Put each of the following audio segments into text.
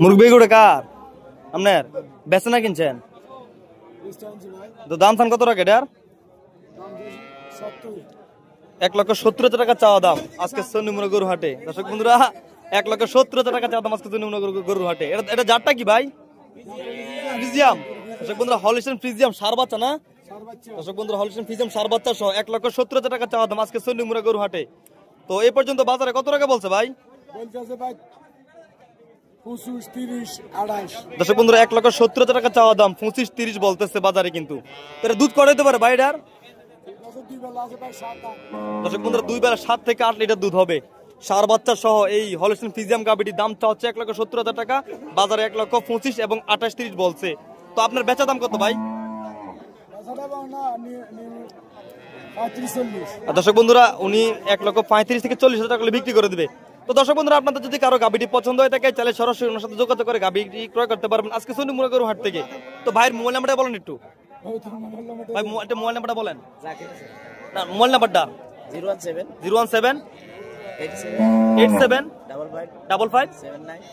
মুরগি গুড়ে কার আপনার বেচে না কিনছেন? তো দাম থান কত টাকা এটার? 1,70,000 টাকা চাওয়া দাম আজকে চন্ডিমুড়া গরু হাটে। দর্শক বন্ধুরা 1,70,000 টাকা চাওয়া দাম আজকে চন্ডিমুড়া গরু হাটে। এটা জাতটা কি ভাই? ফ্রিজিয়াম। দর্শক বন্ধুরা হলিস্টিয়ান ফ্রিজিয়াম সার বাচ্চা না? দর্শক বন্ধুরা হলিস্টিয়ান ফ্রিজিয়াম সার বাচ্চা সহ 1,70,000 টাকা চাওয়া দাম আজকে চন্ডিমুড়া গরু হাটে। তো এই পর্যন্ত বাজারে কত টাকা বলছে ভাই? দর্শক বন্ধুরা 1,70,000 টাকা চাওয়া দাম, 25-30 বলতেছে বাজারে। কিন্তু এটা দুধ করাইতে পারে ভাই এটার? দর্শক বন্ধুরা 2 বেলা 7 থেকে 8 লিটার দুধ হবে সার বাচ্চা সহ। এই হলিস্টিয়ান ফ্রিজিয়াম গাভীটির দামটা হচ্ছে 1,70,000 টাকা, বাজারে 1,25,000 এবং 28-30 বলছে। তো আপনার বেচা দাম কত ভাই? দর্শক বন্ধুরা উনি 1,35,000 থেকে 40,000 টাকা বিক্রি করে দিবে। তো দর্শক বন্ধুরা আপনাদের যদি কারো গাভীটি পছন্দ হয়ে থাকে তাহলে সরাসরি ওনার সাথে যোগাযোগ করে গাভীটি ক্রয় করতে পারবেন আজকে চন্ডিমুড়া গরু হাট থেকে। তো ভাইয়ের মোবাইল নাম্বারটা বলেন একটু ভাই, একটা মোবাইল নাম্বারটা বলেন। না মোবাইল নাম্বারটা 017 87 55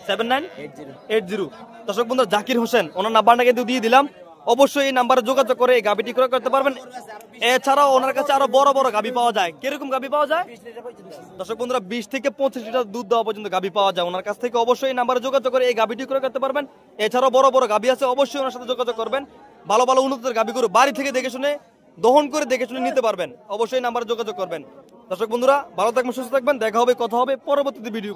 7980। দর্শক বন্ধুরা জাকির হোসেন ওনার নাম্বারটা কিন্তু দিয়ে দিলাম, অবশ্যই এই নাম্বারে যোগাযোগ করে এই গাভীটি ক্রয় করতে পারবেন। এছাড়াও ওনার কাছে আরো বড় বড় গাভী পাওয়া যায়। কিরকম গাভী পাওয়া যায়? দর্শক বন্ধুরা 20 থেকে 25 লিটার দুধ দেওয়া পর্যন্ত গাভী পাওয়া যায় ওনার কাছ থেকে। অবশ্যই এই নাম্বারে যোগাযোগ করে এই গাভীটি ক্রয় করতে পারবেন। এছাড়াও বড় বড় গাভী আছে, অবশ্যই ওনার সাথে যোগাযোগ করবেন। ভালো ভালো উন্নত গাভী গরু বাড়ি থেকে দেখে শুনে দহন করে দেখে শুনে নিতে পারবেন। অবশ্যই নাম্বারে যোগাযোগ করবেন। দর্শক বন্ধুরা ভালো থাকবেন, সুস্থ থাকবেন, দেখা হবে, কথা হবে পরবর্তী ভিডিও।